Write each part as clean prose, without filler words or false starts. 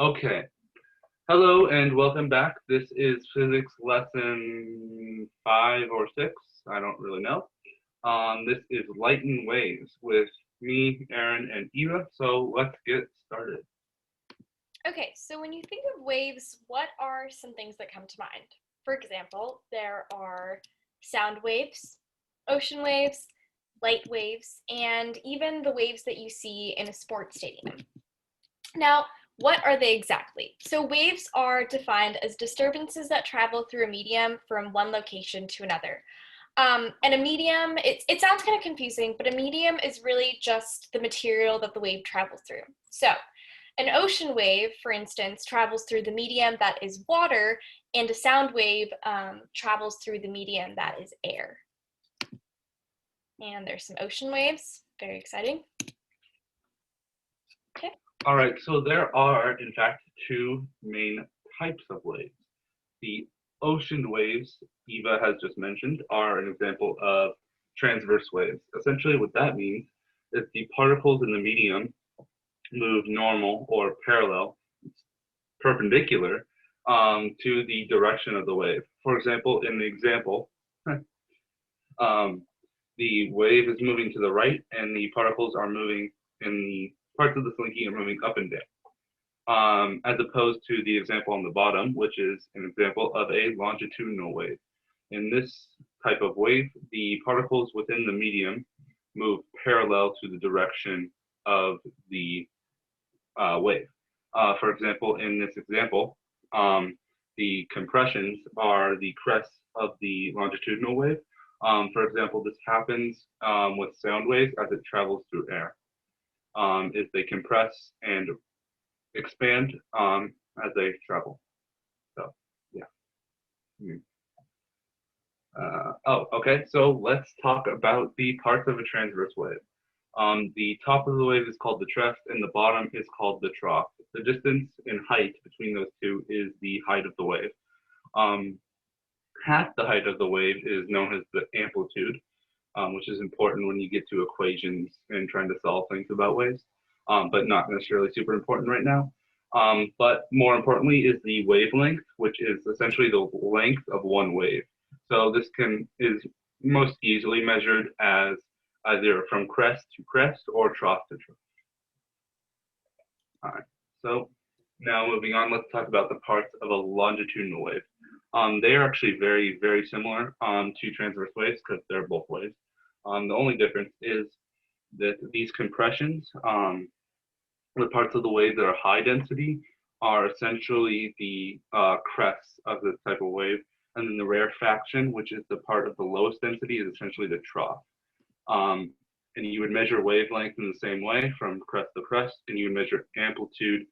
Okay. Hello and welcome back. This is physics lesson 5 or 6. I don't really know. This is light and waves with me, Aaron, and Eva. So let's get started. Okay, so when you think of waves, what are some things that come to mind? For example, there are sound waves, ocean waves, light waves, and even the waves that you see in a sports stadium. Now, what are they exactly? So waves are defined as disturbances that travel through a medium from one location to another. And a medium, it sounds kind of confusing, but a medium is really just the material that the wave travels through. So an ocean wave, for instance, travels through the medium that is water, and a sound wave travels through the medium that is air. And there's some ocean waves, very exciting. Okay. All right, so there are, in fact, two main types of waves. The ocean waves Eva has just mentioned are an example of transverse waves. Essentially, what that means is the particles in the medium move normal or parallel, perpendicular to the direction of the wave. For example, in the example, um, the wave is moving to the right and the particles are moving in the parts of the slinky are moving up and down. As opposed to the example on the bottom, which is an example of a longitudinal wave. In this type of wave, the particles within the medium move parallel to the direction of the wave. For example, in this example, the compressions are the crests of the longitudinal wave. For example, this happens with sound waves as it travels through air. Is they compress and expand as they travel. So, yeah. Okay. So let's talk about the parts of a transverse wave. The top of the wave is called the crest, and the bottom is called the trough. The distance in height between those two is the height of the wave. Um, Half the height of the wave is known as the amplitude, which is important when you get to equations and trying to solve things about waves, but not necessarily super important right now. But more importantly is the wavelength, which is essentially the length of one wave. So this is most easily measured as either from crest to crest or trough to trough. All right, so now moving on, let's talk about the parts of a longitudinal wave. They are actually very, very similar to transverse waves because they're both waves. The only difference is that these compressions, the parts of the wave that are high density, are essentially the crests of this type of wave. And then the rarefaction, which is the part of the lowest density, is essentially the trough. And you would measure wavelength in the same way from crest to crest, and you would measure amplitude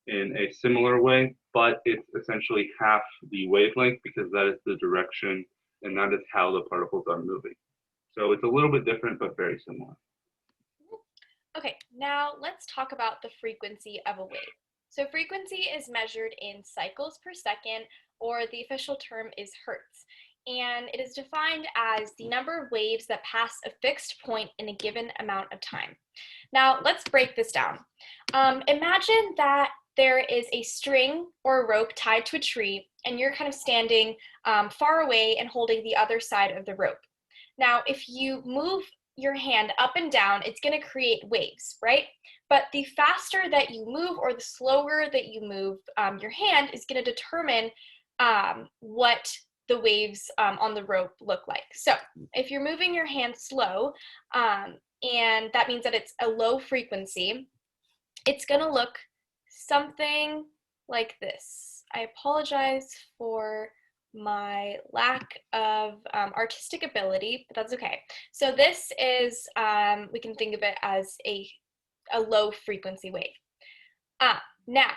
in a similar way, but it's essentially half the wavelength because that is the direction and that is how the particles are moving. So it's a little bit different, but very similar. Okay, now let's talk about the frequency of a wave. So frequency is measured in cycles per second, or the official term is hertz. And it is defined as the number of waves that pass a fixed point in a given amount of time. Now, let's break this down. Imagine that there is a string or a rope tied to a tree, and you're kind of standing far away and holding the other side of the rope. Now, if you move your hand up and down, it's going to create waves, right? But the faster that you move or the slower that you move your hand is going to determine what the waves on the rope look like. So if you're moving your hand slow, and that means that it's a low frequency, it's going to look something like this. I apologize for my lack of artistic ability, but that's okay. So this is, we can think of it as a low frequency wave. Now,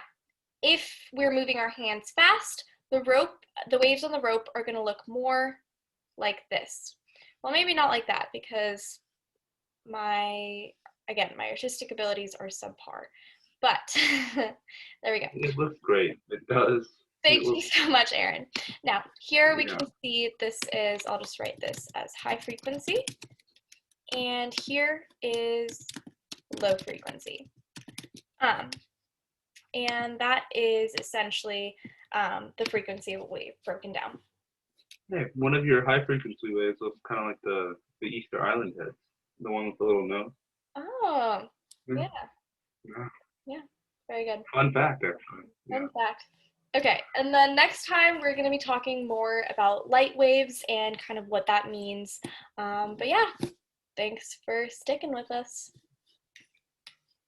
if we're moving our hands fast, the waves on the rope are going to look more like this. Well, maybe not like that because my artistic abilities are subpar, but there we go. It looks great. It does. Thank you so much, Aaron. Now, here we Yeah. can see this is, I'll just write this as high frequency, and here is low frequency. and that is essentially the frequency of a wave broken down. Hey, one of your high frequency waves was kind of like the Easter Island heads, the one with the little nose. Oh, Yeah. yeah, Yeah. yeah, very good. Fun fact, actually. Yeah. Fun fact. Okay, and then next time we're going to be talking more about light waves and kind of what that means. But yeah, thanks for sticking with us.